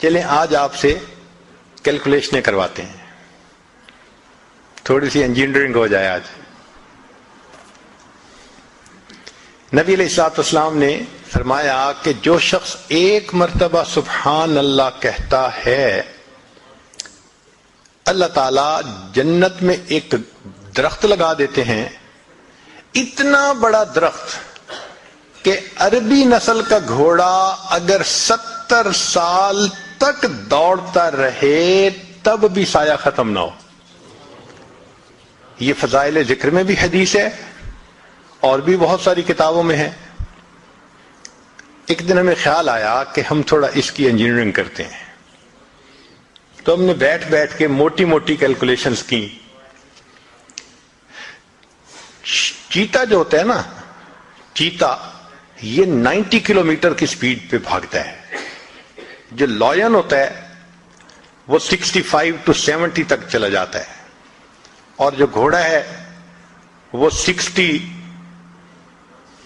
چلیں آج آپ سے کیلکولیشنیں کرواتے ہیں، تھوڑی سی انجینئرنگ ہو جائے. آج نبی علیہ الصلوۃ والسلام نے فرمایا کہ جو شخص ایک مرتبہ سبحان اللہ کہتا ہے، اللہ تعالیٰ جنت میں ایک درخت لگا دیتے ہیں، اتنا بڑا درخت کہ عربی نسل کا گھوڑا اگر 70 سال تک دوڑتا رہے تب بھی سایہ ختم نہ ہو. یہ فضائل ذکر میں بھی حدیث ہے اور بھی بہت ساری کتابوں میں ہے. ایک دن ہمیں خیال آیا کہ ہم تھوڑا اس کی انجینئرنگ کرتے ہیں، تو ہم نے بیٹھ کے موٹی موٹی کیلکولیشنز کی. چیتا جو ہوتا ہے نا، چیتا یہ 90 کلومیٹر کی سپیڈ پہ بھاگتا ہے. جو لائن ہوتا ہے وہ 65 to 70 تک چلا جاتا ہے، اور جو گھوڑا ہے وہ 60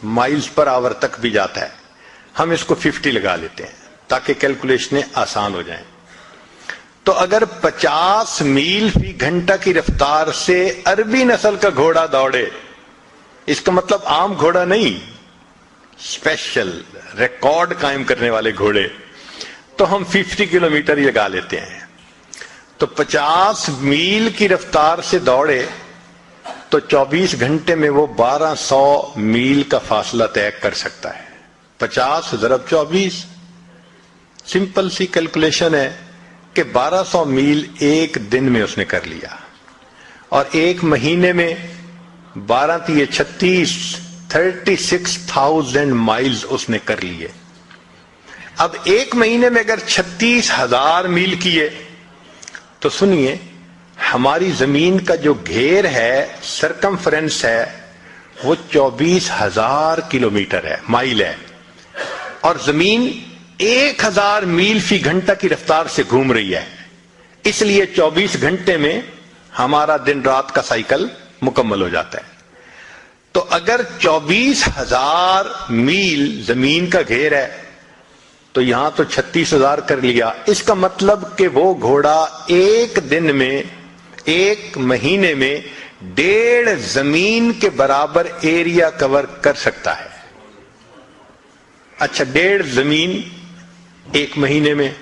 مائلز پر آور تک بھی جاتا ہے. ہم اس کو 50 لگا لیتے ہیں تاکہ کیلکولیشنیں آسان ہو جائیں. تو اگر 50 میل فی گھنٹہ کی رفتار سے عربی نسل کا گھوڑا دوڑے، اس کا مطلب عام گھوڑا نہیں، اسپیشل ریکارڈ قائم کرنے والے گھوڑے، تو ہم 50 کلومیٹر ہی لگا لیتے ہیں. تو 50 میل کی رفتار سے دوڑے تو 24 گھنٹے میں وہ 1200 میل کا فاصلہ طے کر سکتا ہے. 50 ضرب 24، سمپل سی کیلکولیشن ہے کہ 1200 میل ایک دن میں اس نے کر لیا، اور ایک مہینے میں 12 تیے 36، 36,000 مائلز اس نے کر لیے. اب ایک مہینے میں اگر 36,000 میل کیے تو سنیے، ہماری زمین کا جو گھیر ہے، سرکمفرنس ہے، وہ 24,000 کلومیٹر ہے، مائل ہے، اور زمین 1000 میل فی گھنٹہ کی رفتار سے گھوم رہی ہے. اس لیے 24 گھنٹے میں ہمارا دن رات کا سائیکل مکمل ہو جاتا ہے. تو اگر 24,000 میل زمین کا گھیر ہے تو یہاں تو 36,000 کر لیا. اس کا مطلب کہ وہ گھوڑا ایک دن میں، ایک مہینے میں 1.5 زمین کے برابر ایریا کور کر سکتا ہے. اچھا 1.5 زمین ایک مہینے میں،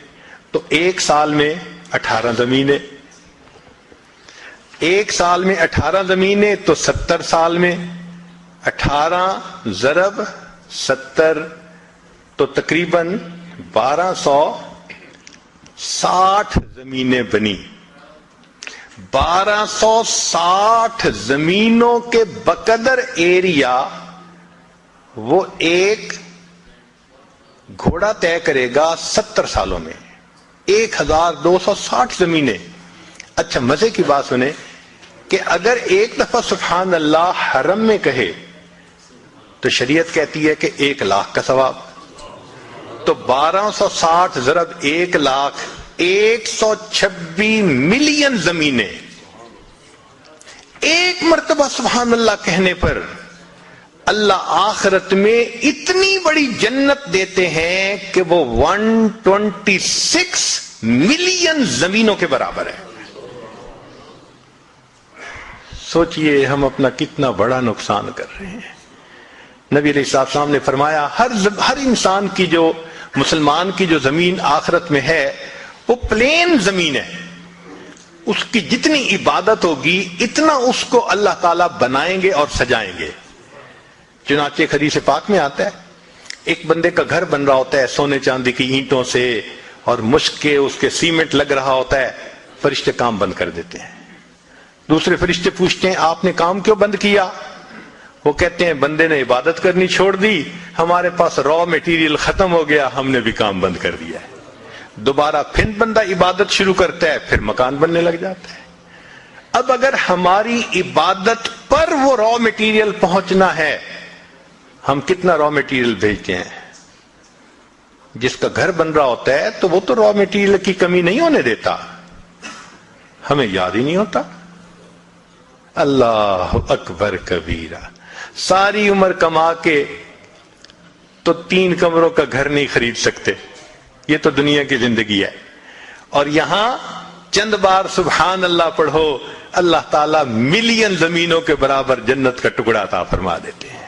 تو ایک سال میں 18 زمینیں. ایک سال میں 18 زمینیں تو 70 سال میں 18 ضرب 70 تو تقریباً 1260 زمینیں بنی. 1260 زمینوں کے بقدر ایریا وہ ایک گھوڑا طے کرے گا 70 سالوں میں. 1260 زمینیں. اچھا مزے کی بات سنیں کہ اگر ایک دفعہ سبحان اللہ حرم میں کہے تو شریعت کہتی ہے کہ 1 لاکھ کا ثواب. تو 1260 ضرب 1 لاکھ، 126 ملین زمینیں. ایک مرتبہ سبحان اللہ کہنے پر اللہ آخرت میں اتنی بڑی جنت دیتے ہیں کہ وہ 126 ملین زمینوں کے برابر ہے. سوچئے ہم اپنا کتنا بڑا نقصان کر رہے ہیں. نبی علیہ السلام نے فرمایا ہر انسان کی، جو مسلمان کی جو زمین آخرت میں ہے وہ پلین زمین ہے. اس کی جتنی عبادت ہوگی اتنا اس کو اللہ تعالیٰ بنائیں گے اور سجائیں گے. چنانچہ حدیث پاک میں آتا ہے ایک بندے کا گھر بن رہا ہوتا ہے سونے چاندی کی اینٹوں سے، اور مشک کے اس کے سیمنٹ لگ رہا ہوتا ہے. فرشتے کام بند کر دیتے ہیں. دوسرے فرشتے پوچھتے ہیں آپ نے کام کیوں بند کیا؟ وہ کہتے ہیں بندے نے عبادت کرنی چھوڑ دی، ہمارے پاس را میٹیریل ختم ہو گیا، ہم نے بھی کام بند کر دیا ہے. دوبارہ پھر بندہ عبادت شروع کرتا ہے، پھر مکان بننے لگ جاتا ہے. اب اگر ہماری عبادت پر وہ را میٹیریل پہنچنا ہے، ہم کتنا را میٹیریل بھیجتے ہیں؟ جس کا گھر بن رہا ہوتا ہے تو وہ تو را میٹیریل کی کمی نہیں ہونے دیتا، ہمیں یاد ہی نہیں ہوتا. اللہ اکبر کبیرہ. ساری عمر کما کے تو 3 کمروں کا گھر نہیں خرید سکتے. یہ تو دنیا کی زندگی ہے. اور یہاں چند بار سبحان اللہ پڑھو، اللہ تعالیٰ ملین زمینوں کے برابر جنت کا ٹکڑا عطا فرما دیتے ہیں۔